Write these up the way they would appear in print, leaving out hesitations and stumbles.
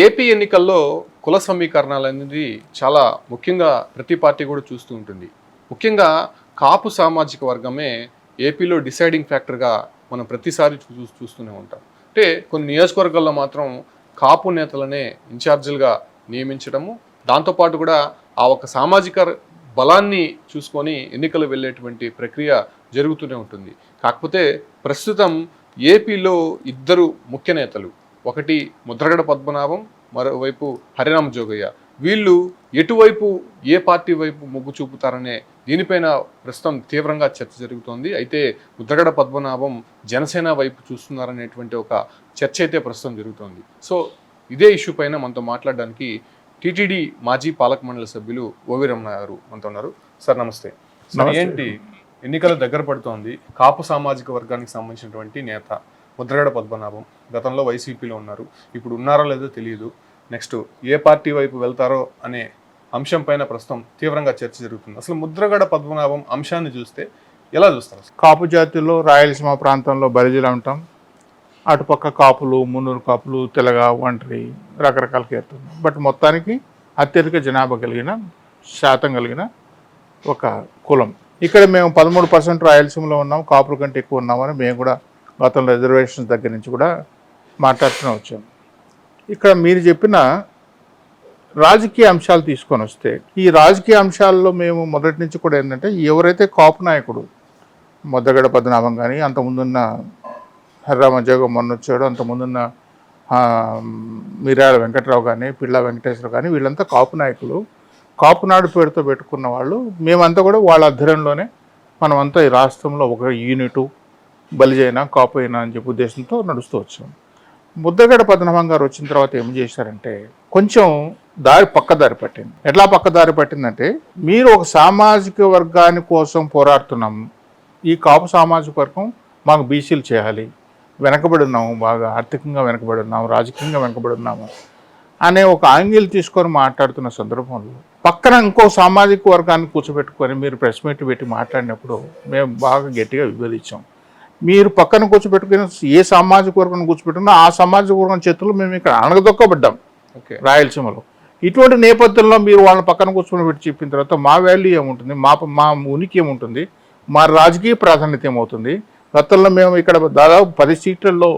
AP ఎన్నికల్లో కుల సమీకరణాలు అనేది చాలా ముఖ్యంగా ప్రతి పార్టీ కూడా చూస్తూ ఉంటుంది. ముఖ్యంగా కాపు సామాజిక వర్గమే ఏపీలో డిసైడింగ్ ఫ్యాక్టర్గా మనం ప్రతిసారి చూస్తూనే ఉంటాం. అంటే కొన్ని నియోజకవర్గాల్లో మాత్రం కాపు నేతలనే ఇన్ఛార్జీలుగా నియమించడము, దాంతోపాటు కూడా ఆ ఒక సామాజిక బలాన్ని చూసుకొని ఎన్నికలు వెళ్ళేటువంటి ప్రక్రియ జరుగుతూనే ఉంటుంది. కాకపోతే ప్రస్తుతం ఏపీలో ఇద్దరు ముఖ్య నేతలు, ఒకటి ముద్రగడ పద్మనాభం, మరోవైపు హరిరామ జోగయ్య, వీళ్ళు ఎటువైపు ఏ పార్టీ వైపు మొగ్గు చూపుతారనే దీనిపైన ప్రస్తుతం తీవ్రంగా చర్చ జరుగుతోంది. అయితే ముద్రగడ పద్మనాభం జనసేన వైపు చూస్తున్నారనేటువంటి ఒక చర్చ అయితే ప్రస్తుతం జరుగుతోంది. సో ఇదే ఇష్యూ పైన మనతో మాట్లాడడానికి టీటీడీ మాజీ పాలక మండలి సభ్యులు ఓవి రమణ గారు మనతో ఉన్నారు. సార్ నమస్తే. ఏంటి ఎన్నికల దగ్గర పడుతోంది, కాపు సామాజిక వర్గానికి సంబంధించినటువంటి నేత ముద్రగడ పద్మనాభం గతంలో వైసీపీలో ఉన్నారు, ఇప్పుడు ఉన్నారో లేదో తెలియదు, నెక్స్ట్ ఏ పార్టీ వైపు వెళ్తారో అనే అంశం పైన ప్రస్తుతం తీవ్రంగా చర్చ జరుగుతుంది. అసలు ముద్రగడ పద్మనాభం అంశాన్ని చూస్తే ఎలా చూస్తారు? కాపు జాతిలో రాయలసీమ ప్రాంతంలో బలిజీలు ఉంటాం, అటుపక్క కాపులు, మున్నూరు కాపులు, తెలగ, ఒంటరి, రకరకాల కీర్తన. బట్ మొత్తానికి అత్యధిక జనాభా కలిగిన, శాతం కలిగిన ఒక కులం. ఇక్కడ మేము 13% రాయలసీమలో ఉన్నాం, కాపుల కంటే ఎక్కువ ఉన్నామని మేము కూడా గతంలో రిజర్వేషన్స్ దగ్గర నుంచి కూడా మాట్లాడుతూనే వచ్చాము. ఇక్కడ మీరు చెప్పిన రాజకీయ అంశాలు తీసుకొని వస్తే, ఈ రాజకీయ అంశాల్లో మేము మొదటి నుంచి కూడా ఏంటంటే, ఎవరైతే కాపు నాయకుడు ముద్రగడ పద్మనాభం కానీ, అంతకుముందున్న హరిరామ జోగ మొన్న వచ్చాడు, అంతకుముందున్న మిర్యాల వెంకట్రావు కానీ, పిళ్ళ వెంకటేశ్వర కానీ, వీళ్ళంతా కాపు నాయకులు. కాపునాడు పేరుతో పెట్టుకున్న వాళ్ళు. మేమంతా కూడా వాళ్ళ అధ్వర్యంలోనే మనమంతా ఈ రాష్ట్రంలో ఒక యూనిటు, బలిజైనా కాపు అయినా అని చెప్పి ఉద్దేశంతో నడుస్తూ వచ్చాం. ముద్రగడ పద్మనాభం గారు వచ్చిన తర్వాత ఏం చేశారంటే, కొంచెం పక్కదారి పట్టింది. ఎట్లా పక్కదారి పట్టిందంటే, మీరు ఒక సామాజిక వర్గాని కోసం పోరాడుతున్నాము, ఈ కాపు సామాజిక వర్గం మాకు బీసీలు చేయాలి, వెనకబడి ఉన్నాము, బాగా ఆర్థికంగా వెనకబడి ఉన్నాము, రాజకీయంగా వెనకబడి ఉన్నాము అనే ఒక యాంగిల్ తీసుకొని మాట్లాడుతున్న సందర్భంలో పక్కన ఇంకో సామాజిక వర్గాన్ని కూర్చోబెట్టుకొని మీరు ప్రెస్ మీట్ పెట్టి మాట్లాడినప్పుడు మేము బాగా గట్టిగా విభేదించాం. మీరు పక్కన కూర్చోబెట్టుకుని ఏ సామాజిక వర్గాన్ని కూర్చోబెట్టుకున్నా ఆ సామాజిక వర్గం చేతుల్లో మేము ఇక్కడ అణగదొక్కబడ్డాం రాయలసీమలో. ఇటువంటి నేపథ్యంలో మీరు వాళ్ళని పక్కన కూర్చొని పెట్టి చెప్పిన తర్వాత మా వాల్యూ ఏముంటుంది, మా ఉనికి ఏముంటుంది, మా రాజకీయ ప్రాధాన్యత ఏమవుతుంది? గతంలో మేము ఇక్కడ దాదాపు 10 సీట్లలో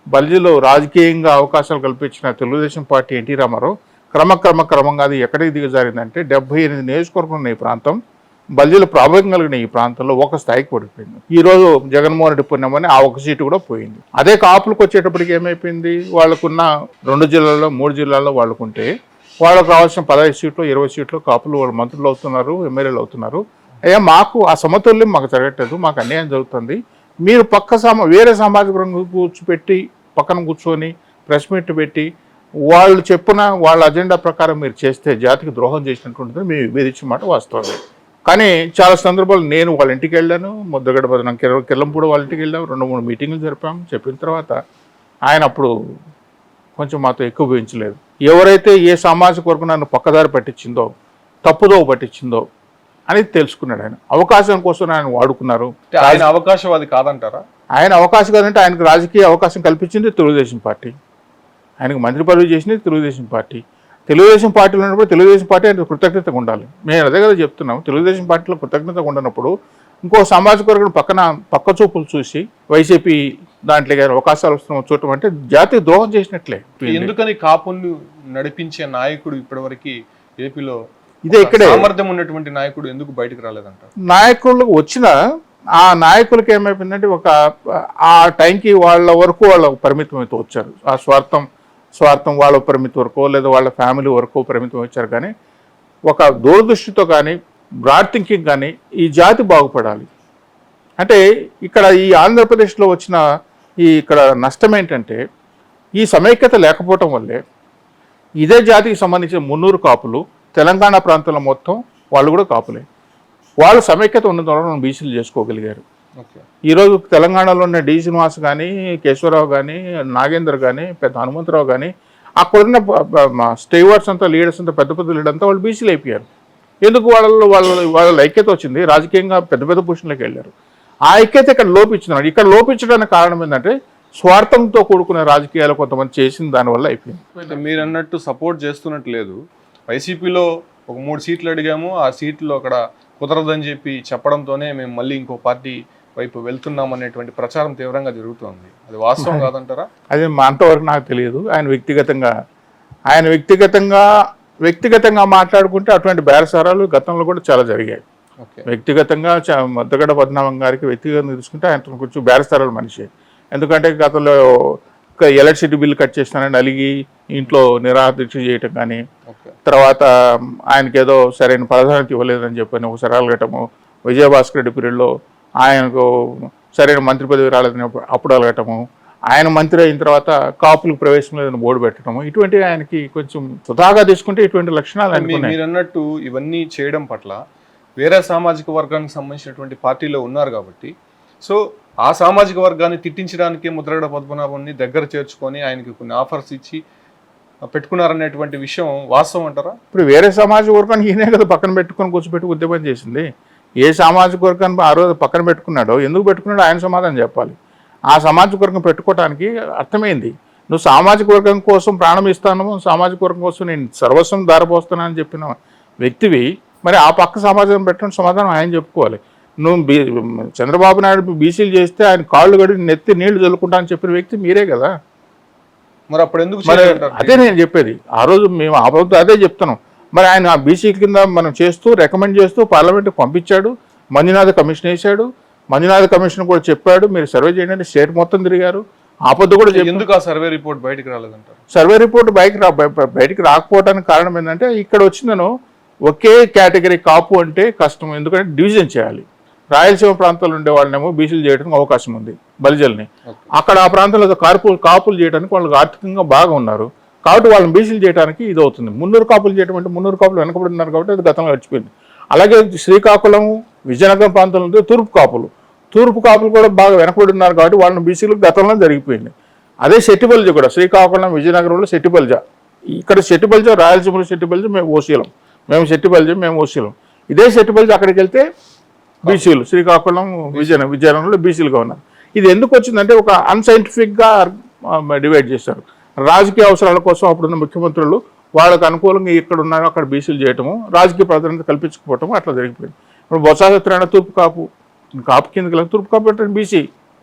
బలిజీలో రాజకీయంగా అవకాశాలు కల్పించిన తెలుగుదేశం పార్టీ ఎన్టీ రామారావు క్రమంగా అది ఎక్కడికి దిగజారిందంటే 78 నియోజకవర్గం ఉన్న ఈ ప్రాంతం, బలిజీలు ప్రాబల్యం కలిగిన ఈ ప్రాంతంలో ఒక స్థాయికి పడిపోయింది. ఈరోజు జగన్మోహన్ రెడ్డి పుణ్యమని ఆ ఒక సీటు కూడా పోయింది. అదే కాపులకు వచ్చేటప్పటికి ఏమైపోయింది, వాళ్ళకున్న 2 జిల్లాల్లో 3 జిల్లాల్లో వాళ్ళకుంటే వాళ్ళకు రావాల్సిన 15 సీట్లు 20 సీట్లు కాపులు వాళ్ళు మంత్రులు అవుతున్నారు, ఎమ్మెల్యేలు అవుతున్నారు. అయ్యా మాకు ఆ సమతుల్యం మాకు జరగట్లేదు, మాకు అన్యాయం జరుగుతుంది. మీరు వేరే సామాజిక రంగం కూర్చోపెట్టి పక్కన కూర్చొని ప్రెస్ మీట్ పెట్టి వాళ్ళు చెప్పున వాళ్ళ అజెండా ప్రకారం మీరు చేస్తే జాతికి ద్రోహం చేసినట్టు మేము విభేదించిన మాట వాస్తవమే. కానీ చాలా సందర్భాలు నేను వాళ్ళ ఇంటికి వెళ్ళాను, ముద్రగడ పద్మనాభం కిల్లంపూడి వాళ్ళ ఇంటికి వెళ్ళాము, 2-3 మీటింగ్లు జరిపాము. చెప్పిన తర్వాత ఆయన అప్పుడు కొంచెం మాతో ఎక్కువ వేయించలేదు. ఎవరైతే ఏ సామాజిక వర్గం నన్ను పక్కదారి పట్టించిందో, తప్పుదో పట్టించిందో అని తెలుసుకున్నాడు. ఆయన అవకాశం కోసం ఆయన వాడుకున్నారు. ఆయన అవకాశవాది కాదంటారా? ఆయన అవకాశం కాదంటే ఆయనకు రాజకీయ అవకాశం కల్పించింది తెలుగుదేశం పార్టీ, ఆయనకు మంత్రి పదవి చేసింది తెలుగుదేశం పార్టీ. తెలుగుదేశం పార్టీలో ఉన్నప్పుడు తెలుగుదేశం పార్టీ ఆయన కృతజ్ఞతగా ఉండాలి. మేము అదే కదా చెప్తున్నాం, తెలుగుదేశం పార్టీలో కృతజ్ఞతగా ఉండనప్పుడు ఇంకో సామాజిక వర్గం పక్క చూపులు చూసి వైసీపీ దాంట్లో అవకాశాలు వస్తున్న చూడటం అంటే జాతికి ద్రోహం చేసినట్లే. ఎందుకని కాపును నడిపించే నాయకుడు ఇప్పటివరకు ఏపీలో ఇదే ఇక్కడే సామర్థ్యం ఉన్నటువంటి నాయకుడు ఎందుకు బయటకు రాలేదంట? నాయకులకు వచ్చిన ఆ నాయకులకి ఏమైపోయిందంటే, ఆ టైంకి వాళ్ళ వరకు వాళ్ళ పరిమితం అయితే వచ్చారు. ఆ స్వార్థం వాళ్ళ పరిమితి వరకు లేదా వాళ్ళ ఫ్యామిలీ వరకు పరిమితం వచ్చారు. కానీ ఒక దూరదృష్టితో కానీ బ్రాడ్ థింకింగ్ కానీ ఈ జాతి బాగుపడాలి అంటే, ఇక్కడ ఈ ఆంధ్రప్రదేశ్లో వచ్చిన ఇక్కడ నష్టం ఏంటంటే, ఈ సమైక్యత లేకపోవటం వల్లే ఇదే జాతికి సంబంధించిన మున్నూరు కాపులు తెలంగాణ ప్రాంతంలో మొత్తం వాళ్ళు కూడా కాపులే. వాళ్ళు సమైక్యత ఉన్న ద్వారా మనం బీసీలు చేసుకోగలిగారు. ఈరోజు తెలంగాణలో ఉన్న డి శ్రీనివాస్ కానీ, కేశవరావు కానీ, నాగేందర్ కానీ, పెద్ద హనుమంతరావు కానీ, అక్కడున్న స్టేవర్స్ అంతా, లీడర్స్ అంతా, పెద్ద లీడర్ అంతా వాళ్ళు బీసీలు అయిపోయారు. ఎందుకు వాళ్ళ ఐక్యత వచ్చింది, రాజకీయంగా పెద్ద పొజిషన్లోకి వెళ్ళారు. ఆ ఐక్యత ఇక్కడ లోపించింది. ఇక్కడ లోపించడానికి కారణం ఏంటంటే, స్వార్థంతో కూడుకునే రాజకీయాలు కొంతమంది చేసిన దానివల్ల అయిపోయింది. అంటే మీరు అన్నట్టు సపోర్ట్ చేస్తున్నట్టు లేదు. వైసీపీలో ఒక 3 సీట్లు అడిగాము, ఆ సీట్లు అక్కడ కుదరదని చెప్పి చెప్పడంతోనే మేము మళ్ళీ ఇంకో పార్టీ వైపు వెళ్తున్నాం అనేటువంటి ప్రచారం తీవ్రంగా జరుగుతోంది. అది వాస్తవం కాదంటారా? అది అంతవరకు నాకు తెలియదు. ఆయన వ్యక్తిగతంగా మాట్లాడుకుంటే అటువంటి బేరసారాలు గతంలో కూడా చాలా జరిగాయి. వ్యక్తిగతంగా ముద్దగడ పద్మనాభం గారికి వ్యక్తిగతంగా తీసుకుంటే ఆయన కొంచెం బేరసారాలు మనిషి. ఎందుకంటే గతంలో ఎలక్ట్రిసిటీ బిల్ కట్ చేస్తానని అలిగి ఇంట్లో నిరాదీక్ష చేయటం కానీ, తర్వాత ఆయనకి ఏదో సరైన ప్రాధాన్యత ఇవ్వలేదని చెప్పని ఒకసారి అలగటము, విజయభాస్కర్ రెడ్డి పీరియడ్లో ఆయనకు సరైన మంత్రి పదవి రాలేదని అప్పుడు అలగటము, ఆయన మంత్రి అయిన తర్వాత కాపులకు ప్రవేశం లేదని బోర్డు పెట్టడము, ఇటువంటి ఆయనకి కొంచెం సుధాగా తీసుకుంటే ఇటువంటి లక్షణాలు మీరు అన్నట్టు ఇవన్నీ చేయడం పట్ల వేరే సామాజిక వర్గానికి సంబంధించినటువంటి పార్టీలో ఉన్నారు కాబట్టి, సో ఆ సామాజిక వర్గాన్ని తిట్టించడానికి ముద్రగడ పద్మనాభంని దగ్గర చేర్చుకొని ఆయనకి కొన్ని ఆఫర్స్ ఇచ్చి పెట్టుకున్నారనేటువంటి విషయం వాస్తవం అంటారా? ఇప్పుడు వేరే సామాజిక వర్గాన్ని ఈయనే కదా పక్కన పెట్టుకొని కూర్చోబెట్టి ఉద్యమం చేసింది. ఏ సామాజిక వర్గాన్ని ఆ రోజు పక్కన పెట్టుకున్నాడో, ఎందుకు పెట్టుకున్నాడో ఆయన సమాధానం చెప్పాలి. ఆ సామాజిక వర్గం పెట్టుకోవడానికి అర్థమైంది. నువ్వు సామాజిక వర్గం కోసం ప్రాణం ఇస్తాను, సామాజిక వర్గం కోసం నేను సర్వస్వం దారిపోస్తానని చెప్పిన వ్యక్తివి, మరి ఆ పక్క సమాజం పెట్టడం సమాధానం ఆయన చెప్పుకోవాలి. నువ్వు చంద్రబాబు నాయుడు బీసీలు చేస్తే ఆయన కాళ్ళు గడి నెత్తి నీళ్లు చల్లుకుంటా అని చెప్పిన వ్యక్తి మీరే కదా. మరి అప్పుడు ఎందుకు? అదే నేను చెప్పేది. ఆ రోజు మేము ఆ ప్రభుత్వం అదే చెప్తున్నాం. మరి ఆయన ఆ బీసీ కింద మనం చేస్తూ రికమెండ్ చేస్తూ పార్లమెంట్కి పంపించాడు, మంజునాథ కమిషన్ వేశాడు, మంజునాథ కమిషన్ కూడా చెప్పాడు మీరు సర్వే చేయండి అని. స్టేట్ మొత్తం తిరిగారు. ఆపద్దు కూడా ఎందుకు ఆ సర్వే రిపోర్ట్ బయటకు రాలేదంటారు? సర్వే రిపోర్ట్ బయటికి రాకపోవడానికి కారణం ఏంటంటే ఇక్కడ వచ్చిందను ఒకే కేటగిరీ కాపు అంటే కష్టం. ఎందుకంటే డివిజన్ చేయాలి. రాయలసీమ ప్రాంతాల్లో ఉండే వాళ్ళనేమో బీసీలు చేయడానికి అవకాశం ఉంది, బలిజల్ని. అక్కడ ఆ ప్రాంతంలో కాపులు చేయడానికి వాళ్ళకి ఆర్థికంగా బాగా ఉన్నారు కాబట్టి వాళ్ళని బీసీలు చేయడానికి ఇది అవుతుంది. 300 కాపులు చేయడం అంటే 300 కాపులు వెనకబడి ఉన్నారు కాబట్టి అది గతంలో గడిచిపోయింది. అలాగే శ్రీకాకుళం, విజయనగరం ప్రాంతంలో ఉంటే తూర్పు కాపులు కూడా బాగా వెనకబడి ఉన్నారు కాబట్టి వాళ్ళని బీసీలకు గతంలో జరిగిపోయింది. అదే సెట్టిబల్జ కూడా శ్రీకాకుళం, విజయనగరంలో సెట్టిబల్జ, ఇక్కడ సెట్టిబల్జ, రాయలసీమలో సెట్టిబల్జ, మేము ఓసీలం. ఇదే సెట్టిబల్జ అక్కడికి వెళ్తే బీసీలు, శ్రీకాకుళం, విజయనగరంలో బీసీలుగా ఉన్నారు. ఇది ఎందుకు వచ్చిందంటే ఒక అన్సైంటిఫిక్గా డివైడ్ చేశారు. రాజకీయ అవసరాల కోసం అప్పుడున్న ముఖ్యమంత్రులు వాళ్ళకు అనుకూలంగా ఇక్కడ ఉన్నారు అక్కడ బీసీలు చేయటము, రాజకీయ ప్రాధాన్యత కల్పించకపోవటము అట్లా జరిగిపోయింది. ఇప్పుడు బొత్స సత్యనారాయణ తూర్పు కాపు కిందకి తూర్పు కాపు అంటే బీసీ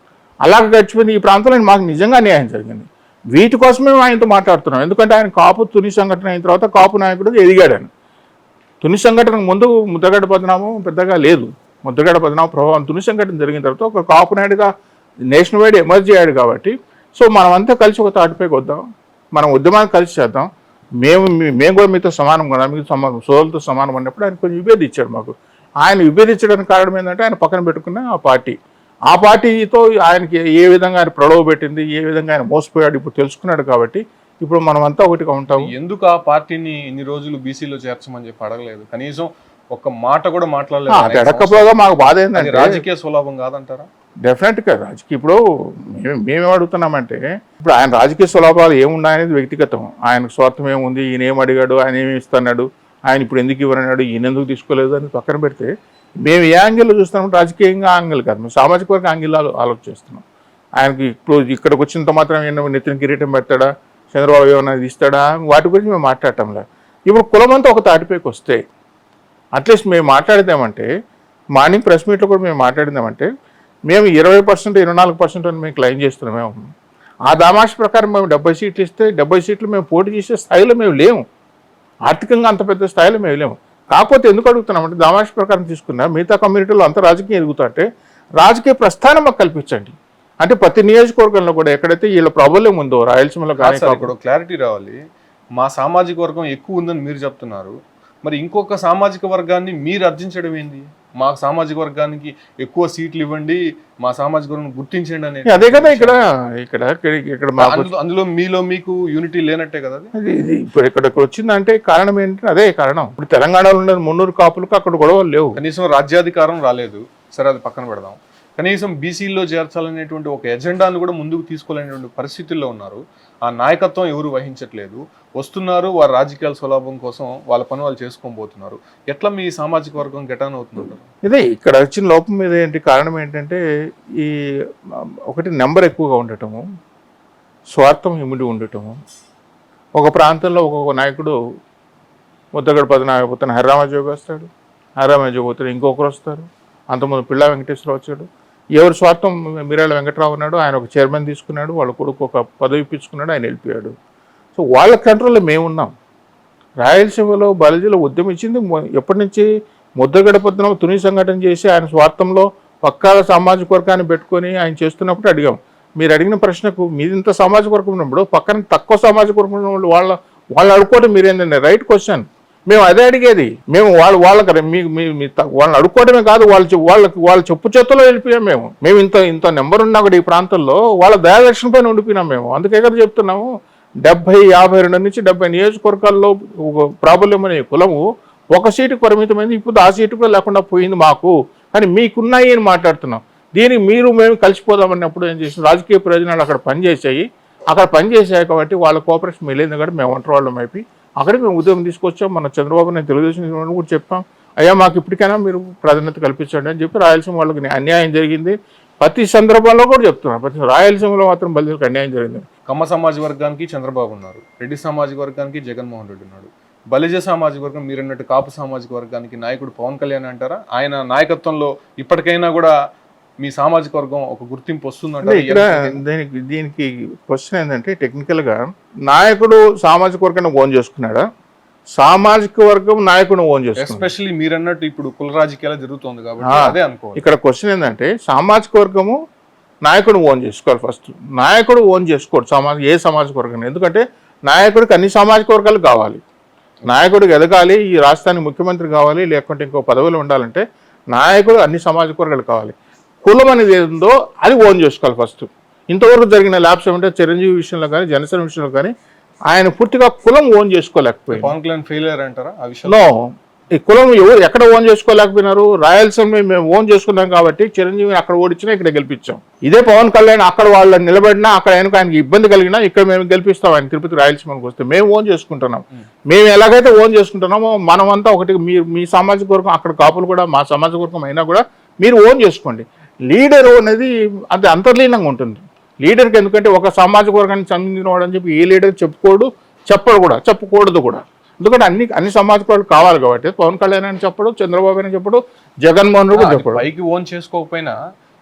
అలాగ గడిచిపోయింది. ఈ ప్రాంతంలో మాకు నిజంగా న్యాయం జరిగింది. వీటి కోసమే ఆయనతో మాట్లాడుతున్నాం. ఎందుకంటే ఆయన కాపు తుని సంఘటన అయిన తర్వాత కాపు నాయకుడు ఎదిగాడు. ఆయన తుని సంఘటనకు ముందు ముద్రగడ పద్మనాభం పెద్దగా లేదు. ముద్రగడ పద్మనాభం ప్రభావం తుని సంఘటన జరిగిన తర్వాత ఒక కాపు నాయుడుగా నేషనల్ వైడ్ ఎమర్జ్ అయ్యాడు కాబట్టి, సో మనమంతా కలిసి ఒక తాటిపైకి వద్దాం, మనం ఉద్యమాన్ని కలిసి చేద్దాం, మేము కూడా మీతో సమానం కదా, మీకు సోదరులతో సమానం అన్నప్పుడు ఆయన కొంచెం విభేదించాడు మాకు. ఆయన విభేదించడానికి కారణం ఏంటంటే ఆయన పక్కన పెట్టుకున్న ఆ పార్టీతో ఆయనకి ఏ విధంగా ఆయన ప్రలోభ పెట్టింది, ఏ విధంగా ఆయన మోసపోయాడు ఇప్పుడు తెలుసుకున్నాడు కాబట్టి ఇప్పుడు మనమంతా ఒకటిగా ఉంటాం. ఎందుకు ఆ పార్టీని ఇన్ని రోజులు బీసీలో చేర్చమని చెప్పి అడగలేదు? కనీసం ఒక్క మాట కూడా మాట్లాడలేదు. అడగకపోగా మాకు బాధ ఏంటంటే రాజకీయ సులభం కాదంటారా? డెఫినెట్గా రాజకీయ ఇప్పుడు మేమేం అడుగుతున్నామంటే ఇప్పుడు ఆయన రాజకీయ సులభాలు ఏమున్నాయనేది వ్యక్తిగతం. ఆయనకు స్వార్థం ఏముంది, ఈయన ఏం అడిగాడు, ఆయన ఏమి ఇస్తున్నాడు, ఆయన ఇప్పుడు ఎందుకు ఇవ్వనన్నాడు, ఈయన ఎందుకు తీసుకోలేదు అని పక్కన పెడితే మేము ఏ యాంగిల్లో చూస్తున్నాం? రాజకీయంగా యాంగిల్ కాదు, మేము సామాజిక వర్గ యాంగిల్లో ఆలోచిస్తున్నాం. ఆయనకి ఇప్పుడు ఇక్కడికి వచ్చినంత మాత్రం నెత్తిన కిరీటం పెడతాడా, చంద్రబాబు ఏమన్నా ఇస్తాడా, వాటి గురించి మేము మాట్లాడటం లేదు. ఇప్పుడు కులమంతా ఒక తాటిపైకి వస్తే అట్లీస్ట్ మేము మాట్లాడదామంటే, మార్నింగ్ ప్రెస్ మీట్లో కూడా మేము మాట్లాడిందామంటే మేము 20%, 24% అని మేము క్లెయిమ్ చేస్తున్నాం. మేము ఆ దామాష ప్రకారం మేము 70 సీట్లు ఇస్తే 70 సీట్లు మేము పోటీ చేసే స్థాయిలో మేము లేము. ఆర్థికంగా అంత పెద్ద స్థాయిలో మేము లేము. కాకపోతే ఎందుకు అడుగుతున్నామంటే దామాష ప్రకారం తీసుకున్నా మిగతా కమ్యూనిటీలో అంత రాజకీయం ఎదుగుతుంటే రాజకీయ ప్రస్థానం మాకు కల్పించండి. అంటే ప్రతి నియోజకవర్గంలో కూడా ఎక్కడైతే వీళ్ళ ప్రాబ్లం ఉందో రాయలసీమలో కానీ క్లారిటీ రావాలి. మా సామాజిక వర్గం ఎక్కువ ఉందని మీరు చెప్తున్నారు, మరి ఇంకొక సామాజిక వర్గాన్ని మీరు అర్జించడం ఏంది? మా సామాజిక వర్గానికి ఎక్కువ సీట్లు ఇవ్వండి, మా సామాజిక వర్గం గుర్తించండి అనేది అదే కదా. ఇక్కడ అందులో మీలో మీకు యూనిటీ లేనట్టే కదా. ఇప్పుడు ఇక్కడికి వచ్చిందంటే కారణం ఏంటంటే అదే కారణం. ఇప్పుడు తెలంగాణలో ఉన్న 300 కాపులకు అక్కడ గొడవలు లేవు. కనీసం రాజ్యాధికారం రాలేదు, సరే అది పక్కన పెడదాం. కనీసం బీసీల్లో చేర్చాలనేటువంటి ఒక ఎజెండాను కూడా ముందుకు తీసుకోలేనటువంటి పరిస్థితుల్లో ఉన్నారు. ఆ నాయకత్వం ఎవరు వహించట్లేదు. వస్తున్నారు, వారి రాజకీయాల స్వలాభం కోసం వాళ్ళ పని వాళ్ళు చేసుకోబోతున్నారు. ఎట్లా మీ సామాజిక వర్గం గెటాన్ అవుతుంటారు? ఇదే ఇక్కడ వచ్చిన లోపం మీద ఏంటి కారణం ఏంటంటే ఈ ఒకటి నెంబర్ ఎక్కువగా ఉండటము, స్వార్థం ఇమిడి ఉండటము. ఒక ప్రాంతంలో ఒక్కొక్క నాయకుడు ముద్దగడ పద్మనాభపోతాను హరిరామజోగి వస్తాడు, హరిరామజోగి పోతాడు ఇంకొకరు వస్తారు. అంతకుముందు పిళ్ళా వెంకటేశ్వరరావు వచ్చాడు. ఎవరి స్వార్థం మిర్యాల వెంకట్రావు ఉన్నాడు, ఆయన ఒక చైర్మన్ తీసుకున్నాడు, వాళ్ళ కొడుకు ఒక పదవి ఇప్పించుకున్నాడు, ఆయన వెళ్ళిపోయాడు. సో వాళ్ళ కంట్రోల్లో మేమున్నాం. రాయలసీమలో బలిజీలో ఉద్యమం ఇచ్చింది ఎప్పటి నుంచి ముద్దగడ పద్మనాభం తుని సంఘటన చేసి ఆయన స్వార్థంలో పక్కాల సామాజిక వర్గాన్ని పెట్టుకొని ఆయన చేస్తున్నప్పుడు అడిగాం. మీరు అడిగిన ప్రశ్నకు మీది ఇంత సామాజిక వర్గం ఉన్నప్పుడు పక్కన తక్కువ సామాజిక వర్గం ఉన్న వాళ్ళు అడుక్కోవడం మీరేందండి రైట్ క్వశ్చన్. మేము అదే అడిగేది. మేము వాళ్ళకి వాళ్ళని అడుక్కోవడమే కాదు, వాళ్ళ చెప్పు చేతుల్లో వెళ్ళిపోయాం. మేము ఇంత నెంబర్ ఉన్నా కూడా ఈ ప్రాంతంలో వాళ్ళ దయాదర్శన పైన ఉండిపోయినాం మేము. అందుకే కదా చెప్తున్నాము 52 నుంచి 70 నియోజకవర్గాల్లో ప్రాబల్యం అనే కులము ఒక సీటుకు పరిమితమైంది. ఇప్పుడు ఆ సీటు కూడా లేకుండా పోయింది మాకు, కానీ మీకున్నాయి అని మాట్లాడుతున్నాం. దీనికి మేము కలిసిపోదామన్నప్పుడు ఏం చేసిన రాజకీయ ప్రయోజనాలు అక్కడ పనిచేసాయి కాబట్టి వాళ్ళ కోఆపరేషన్ వెళ్ళింది కాబట్టి మేము ఒంటరి వాళ్ళం అయిపోయి అక్కడికి మేము ఉద్యమం తీసుకొచ్చాం. మన చంద్రబాబు నేను తెలుగుదేశం కూడా చెప్పాం, అయ్యా మాకు ఇప్పటికైనా మీరు ప్రాధాన్యత కల్పించండి అని చెప్పి రాయలసీమ వాళ్ళకి అన్యాయం జరిగింది. ప్రతి సందర్భంలో కూడా చెప్తున్నాను, ప్రతి రాయలసీమలో మాత్రం బలిజీలకు అన్యాయం జరిగింది. కమ్మ సామాజిక వర్గానికి చంద్రబాబు ఉన్నారు, రెడ్డి సామాజిక వర్గానికి జగన్మోహన్ రెడ్డి ఉన్నాడు. బలిజ సామాజిక వర్గం మీరన్నట్టు కాపు సామాజిక వర్గానికి నాయకుడు పవన్ కళ్యాణ్ అంటారా? ఆయన నాయకత్వంలో ఇప్పటికైనా కూడా మీ సామాజిక వర్గం ఒక గుర్తింపు వస్తుందంటే ఇక్కడ దీనికి క్వశ్చన్ ఏంటంటే టెక్నికల్గా నాయకుడు సామాజిక వర్గాన్ని ఓన్ చేసుకున్నాడా, సామాజిక వర్గం నాయకుడు ఓన్ చేసుకున్నాడు? ఎస్పెషల్లీ మీరన్నట్టు ఇప్పుడు కుల రాజకీయాలు జరుగుతుంది కాబట్టి అదే అనుకో. ఇక్కడ క్వశ్చన్ ఏంటంటే సామాజిక వర్గము నాయకుడు ఓన్ చేసుకోవాలి. ఫస్ట్ నాయకుడు ఓన్ చేసుకోడు ఏ సామాజిక వర్గం. ఎందుకంటే నాయకుడికి అన్ని సామాజిక వర్గాలు కావాలి. నాయకుడికి ఎదగాలి, ఈ రాష్ట్రానికి ముఖ్యమంత్రి కావాలి, లేకుంటే ఇంకో పదవిలో ఉండాలంటే నాయకుడు అన్ని సామాజిక వర్గాలు కావాలి. కులం అనేది ఏందో అది ఓన్ చేసుకోవాలి ఫస్ట్. ఇంతవరకు జరిగిన ల్యాబ్స్ ఏమంటే చిరంజీవి విషయంలో కానీ జనసేన విషయంలో కానీ ఆయన పూర్తిగా కులం ఓన్ చేసుకోలేకపోయింది. పవన్ కళ్యాణ్ ఫెయిలియర్ అంటారా ఆ విషయంలో? ఈ కులం ఎక్కడ ఓన్ చేసుకోలేకపోయినారు? రాయలసీమ మేము ఓన్ చేసుకున్నాం కాబట్టి చిరంజీవిని అక్కడ ఓడించినా ఇక్కడ గెలిపించాం. ఇదే పవన్ కళ్యాణ్ అక్కడ వాళ్ళని నిలబడినా అక్కడ ఆయనకి ఇబ్బంది కలిగినా ఇక్కడ మేము గెలిపిస్తాం. ఆయన తిరుపతి రాయలసీమకి వస్తే మేము ఓన్ చేసుకుంటున్నాం. మేము ఎలాగైతే ఓన్ చేసుకుంటున్నామో మనమంతా ఒకటి. మీ సామాజిక వర్గం అక్కడ కాపులు కూడా మా సామాజిక వర్గం అయినా కూడా మీరు ఓన్ చేసుకోండి. లీడర్ అనేది అది అంతర్లీనంగా ఉంటుంది. లీడర్కి ఎందుకంటే ఒక సామాజిక వర్గానికి చెందినవాడు అని చెప్పి ఏ లీడర్ చెప్పకూడదు కూడా. ఎందుకంటే అన్ని సామాజిక వర్గాలు కావాలి కాబట్టి పవన్ కళ్యాణ్ అని చెప్పడు, చంద్రబాబు అని చెప్పడు, జగన్మోహన్ రెడ్డి చెప్పడు. పైకి ఓన్ చేసుకోకపోయినా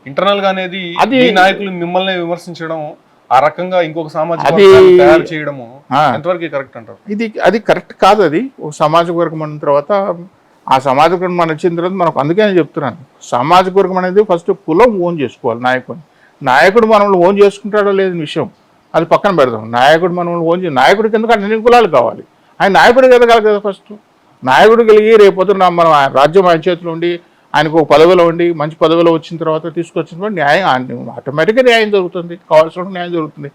ఇంటర్నల్ గా అనేది అది నాయకులు మిమ్మల్ని విమర్శించడం, ఆ రకంగా ఇంకొక సామాజిక తయారు చేయడము ఎంతవరకు కరెక్ట్ అంటారు? అది కరెక్ట్ కాదు. అది ఒక సామాజిక వర్గం అన్న తర్వాత ఆ సామాజిక వర్గం మన వచ్చిన తర్వాత మనకు అందుకే నేను చెప్తున్నాను, సామాజిక వర్గం అనేది ఫస్ట్ కులం ఓన్ చేసుకోవాలి. నాయకుడు మనల్ని ఓన్ చేసుకుంటాడో లేదని విషయం అది పక్కన పెడదాం. నాయకుడు మనల్ని నాయకుడికి ఎందుకంటే అన్ని కులాలు కావాలి. ఆయన నాయకుడు ఎదగాలి కదా ఫస్ట్. నాయకుడు కలిగి రేపొద్దున మనం రాజ్యం ఆయన చేతిలో ఉండి ఆయనకు ఒక పదవిలో ఉండి మంచి పదవిలో వచ్చిన తర్వాత తీసుకొచ్చిన న్యాయం ఆటోమేటిక్గా న్యాయం జరుగుతుంది, కావాల్సిన న్యాయం జరుగుతుంది.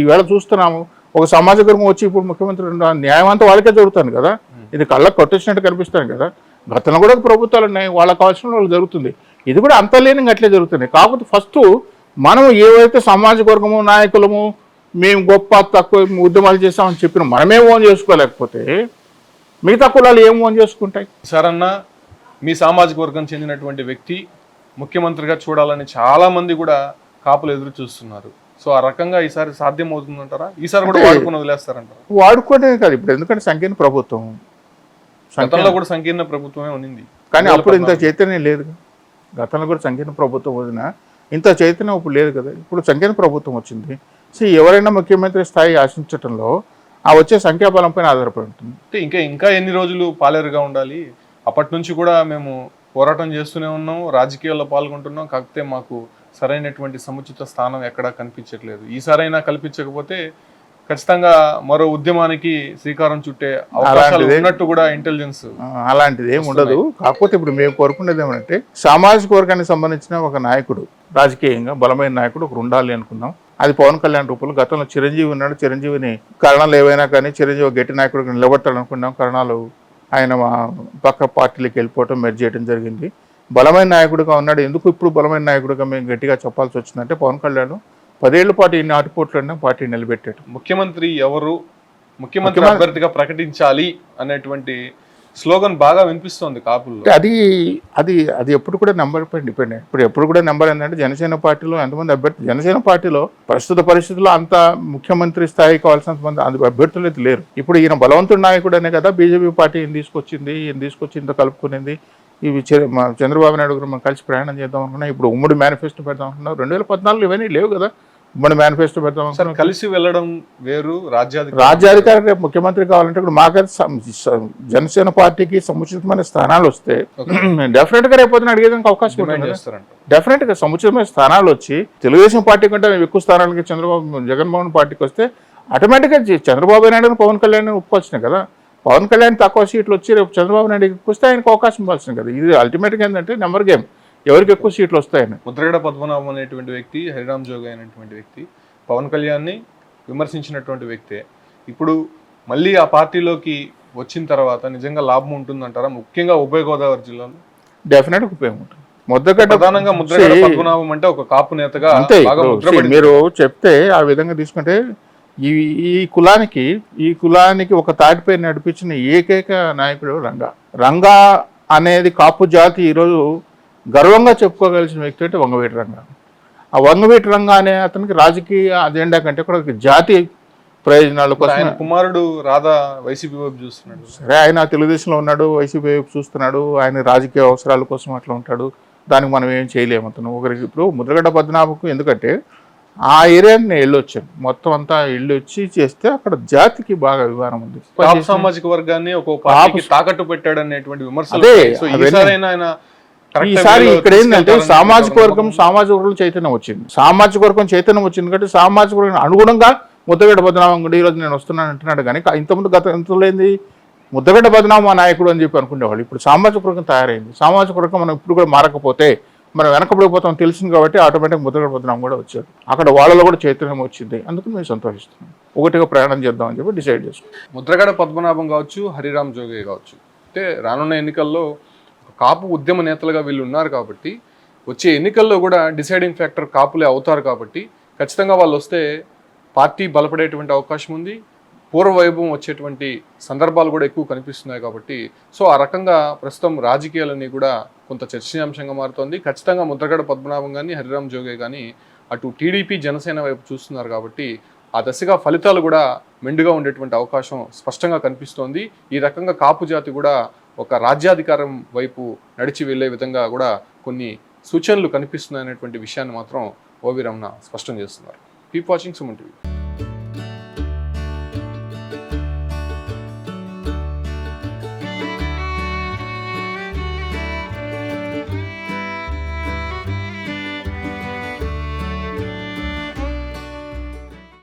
ఈవేళ చూస్తున్నాము ఒక సామాజిక వర్గం వచ్చి ఇప్పుడు ముఖ్యమంత్రి న్యాయం అంతా వాళ్ళకే జరుగుతుంది కదా. ఇది కళ్ళకు కొట్టొచ్చినట్టు కనిపిస్తాను కదా. గతంలో కూడా ప్రభుత్వాలు ఉన్నాయి, వాళ్ళకి కావాల్సిన వాళ్ళు జరుగుతుంది. ఇది కూడా అంతర్లీనంగా అట్లే జరుగుతుంది. కాకపోతే ఫస్ట్ మనం ఏవైతే సామాజిక వర్గము నాయకులము మేము గొప్ప తక్కువ ఉద్యమాలు చేస్తామని చెప్పిన మనమే ఓన్ చేసుకోలేకపోతే మిగతా కులాలు ఏం ఓన్ చేసుకుంటాయి? సరన్నా మీ సామాజిక వర్గం చెందినటువంటి వ్యక్తి ముఖ్యమంత్రిగా చూడాలని చాలా మంది కూడా కాపులు ఎదురు చూస్తున్నారు. సో ఆ రకంగా ఈసారి సాధ్యం అవుతుందంటారా? ఈసారి కూడా వాడుకొని వదిలేస్తారంటారా? వాడుకోవడమే కాదు, ఇప్పుడు ఎందుకంటే సంకీర్ణ ప్రభుత్వం, గతంలో కూడా సంకీర్ణ ప్రభుత్వమే ఉన్నింది కానీ అప్పుడు ఇంత చైతన్యం లేదు. గతంలో కూడా సంకీర్ణ ప్రభుత్వం వదిన ఇంత చైతన్యం ఇప్పుడు లేదు కదా. ఇప్పుడు సంకీర్ణ ప్రభుత్వం వచ్చింది. సో ఎవరైనా ముఖ్యమంత్రి స్థాయి ఆశించటంలో ఆ వచ్చే సంఖ్యాబలం పైన ఆధారపడి ఉంటుంది. ఇంకా ఎన్ని రోజులు పాలేరుగా ఉండాలి? అప్పటి నుంచి కూడా మేము పోరాటం చేస్తూనే ఉన్నాం, రాజకీయాల్లో పాల్గొంటున్నాం, కాకపోతే మాకు సరైనటువంటి సముచిత స్థానం ఎక్కడా కనిపించట్లేదు. ఈసారైనా కల్పించకపోతే ఖచ్చితంగా మరో ఉద్యమానికి శ్రీకారం చుట్టే అవకాశాలు ఉన్నట్టు కూడా ఇంటెలిజెన్స్ అలాంటిది ఏమి ఉండదు. కాకపోతే ఇప్పుడు మేము కోరుకునేది ఏమంటే సామాజిక వర్గానికి సంబంధించిన ఒక నాయకుడు, రాజకీయంగా బలమైన నాయకుడు ఒకరు ఉండాలి అనుకున్నాం. అది పవన్ కళ్యాణ్ రూపంలో. గతంలో చిరంజీవి ఉన్నాడు, చిరంజీవిని కారణాలు ఏవైనా కానీ చిరంజీవి గట్టి నాయకుడికి నిలబెట్టాలనుకున్నాం. కారణాలు ఆయన పక్క పార్టీలకు వెళ్ళిపోవటం మెర్జ్ చేయడం జరిగింది. బలమైన నాయకుడిగా ఉన్నాడు. ఎందుకు ఇప్పుడు బలమైన నాయకుడిగా మేము గట్టిగా చెప్పాల్సి వచ్చిందంటే పవన్ కళ్యాణ్ 10 ఏళ్ల పాటు ఇన్ని ఆటుపోట్లన్నా పార్టీ నిలబెట్టాడు. ముఖ్యమంత్రి ఎవరు, ముఖ్యమంత్రి అభ్యర్థిగా ప్రకటించాలి అనేటువంటి స్లోగన్ బాగా వినిపిస్తోంది కాపుల్లో. అది అది అది ఎప్పుడు కూడా నెంబర్ పై డిపెండ్ అయ్యి ఇప్పుడు ఎప్పుడు కూడా నెంబర్ ఏంటంటే జనసేన పార్టీలో ఎంతమంది అభ్యర్థి జనసేన పార్టీలో ప్రస్తుత పరిస్థితుల్లో అంత ముఖ్యమంత్రి స్థాయి కావాల్సినంత మంది అభ్యర్థులు అయితే లేరు. ఇప్పుడు ఈయన బలవంతుడు నాయకుడనే కదా బీజేపీ పార్టీ ఈయన తీసుకొచ్చి ఇంత కలుపుకునేది. ఇవి చంద్రబాబు నాయుడు గారు మనం కలిసి ప్రయాణం చేద్దాం అనుకున్నా. ఇప్పుడు ఉమ్మడి మేనిఫెస్టో పెడదాం అనుకున్నాం. 2014 ఇవన్నీ లేవు కదా. ఉమ్మడి మేనిఫెస్టో పెడదాం అనుకున్నాం. కలిసి వెళ్ళడం వేరు, రాజ్యాధికారి రేపు ముఖ్యమంత్రి కావాలంటే ఇప్పుడు మాకైతే జనసేన పార్టీకి సముచితమైన స్థానాలు వస్తే డెఫినెట్ గా రేపు అడిగేదానికి అవకాశం ఉంటుంది. డెఫినెట్ గా సముచితమైన స్థానాలు వచ్చి తెలుగుదేశం పార్టీ కంటే ఎక్కువ స్థానాలకి జగన్మోహన్ పార్టీకి వస్తే ఆటోమేటిక్ గా చంద్రబాబు నాయుడు పవన్ కళ్యాణ్ ఒప్పుకొచ్చినాయి కదా. పవన్ కళ్యాణ్ తక్కువ సీట్లు వచ్చి రేపు చంద్రబాబు నాయుడుకి వస్తే ఆయనకు అవకాశం ఇవ్వాల్సింది కదా. ఇది అల్టిమేట్గా ఏంటంటే నెంబర్ గేమ్, ఎవరికి ఎక్కువ సీట్లు వస్తాయని. ముద్రగడ పద్మనాభం అనేటువంటి వ్యక్తి, హరిరామ్ జోగి అనేటువంటి వ్యక్తి పవన్ కళ్యాణ్ని విమర్శించినటువంటి వ్యక్తే. ఇప్పుడు మళ్ళీ ఆ పార్టీలోకి వచ్చిన తర్వాత నిజంగా లాభం ఉంటుందంటారా? ముఖ్యంగా ఉభయ గోదావరి జిల్లాలో డెఫినెట్గా ఉపయోగం ఉంటుంది. ప్రధానంగా ముద్రగడ పద్మనాభం అంటే ఒక కాపు నేతగా అంతే. మీరు చెప్తే ఆ విధంగా తీసుకుంటే ఈ కులానికి ఒక తాటిపై నడిపించిన ఏకైక నాయకుడు రంగా అనేది కాపు జాతి ఈరోజు గర్వంగా చెప్పుకోగలిసిన వ్యక్తి అంటే వంగవీటి రంగా. ఆ వంగవీటి రంగా అనే అతనికి రాజకీయ అజెండా కంటే కూడా జాతి ప్రయోజనాల కోసం కుమారుడు రాధా వైసీపీ వైపు చూస్తున్నాడు. సరే, ఆయన తెలుగుదేశంలో ఉన్నాడు, వైసీపీ వైపు చూస్తున్నాడు. ఆయన రాజకీయ అవసరాల కోసం అట్లా ఉంటాడు. దానికి మనం ఏం చేయలేము. అతను ఒకరికి ఇప్పుడు ముద్రగడ్డ పద్మనాభకు ఎందుకంటే ఆ ఏరియాని నేను వెళ్ళొచ్చాను, మొత్తం అంతా వెళ్ళొచ్చి చేస్తే అక్కడ జాతికి బాగా విధానం ఉంది. సామాజిక వర్గాన్ని తాకట్టు పెట్టాడు అనేటువంటి విమర్శలు. ఈసారి ఇక్కడ ఏంటంటే సామాజిక వర్గం చైతన్యం వచ్చింది. సామాజిక వర్గం చైతన్యం వచ్చింది కాబట్టి సామాజిక వర్గం అనుగుణంగా ముద్రగడ్డ పద్మనాభం కూడా ఈరోజు నేను వస్తున్నాను అంటున్నాడు. కానీ ఇంతకుముందు ఎంతలేంది ముద్రగడ్డ పద్మనాభం నాయకుడు అని చెప్పి అనుకునేవాళ్ళు. ఇప్పుడు సామాజిక వర్గం తయారైంది. సామాజిక వర్గం మనం ఇప్పుడు కూడా మారకపోతే మనం వెనకబడిపోతాం తెలిసింది కాబట్టి ఆటోమేటిక్ ముద్రగడ పద్మనాభం కూడా వచ్చారు. అక్కడ వాళ్ళలో కూడా చైతన్యం వచ్చింది. అందుకు మేము సంతోషిస్తున్నాం. ఒకటిగా ప్రయాణం చేద్దామని చెప్పి డిసైడ్ చేసుకున్నాం. ముద్రగడ పద్మనాభం కావచ్చు, హరిరామ్ జోగి కావచ్చు, అంటే రానున్న ఎన్నికల్లో కాపు ఉద్యమ నేతలుగా వీళ్ళు ఉన్నారు కాబట్టి వచ్చే ఎన్నికల్లో కూడా డిసైడింగ్ ఫ్యాక్టర్ కాపులే అవుతారు కాబట్టి ఖచ్చితంగా వాళ్ళు వస్తే పార్టీ బలపడేటువంటి అవకాశం ఉంది. పూర్వవైభవం వచ్చేటువంటి సందర్భాలు కూడా ఎక్కువ కనిపిస్తున్నాయి కాబట్టి సో ఆ రకంగా ప్రస్తుతం రాజకీయాలన్నీ కూడా కొంత చర్చనీయాంశంగా మారుతోంది. ఖచ్చితంగా ముద్రగడ పద్మనాభం కానీ హరిరామ్ జోగే కానీ అటు టీడీపీ జనసేన వైపు చూస్తున్నారు కాబట్టి ఆ దశగా ఫలితాలు కూడా మెండుగా ఉండేటువంటి అవకాశం స్పష్టంగా కనిపిస్తోంది. ఈ రకంగా కాపు జాతి కూడా ఒక రాజ్యాధికారం వైపు నడిచి వెళ్లే విధంగా కూడా కొన్ని సూచనలు కనిపిస్తున్నాయనేటువంటి విషయాన్ని మాత్రం ఓవి రమణ స్పష్టం చేస్తున్నారు. Keep watching Suman TV.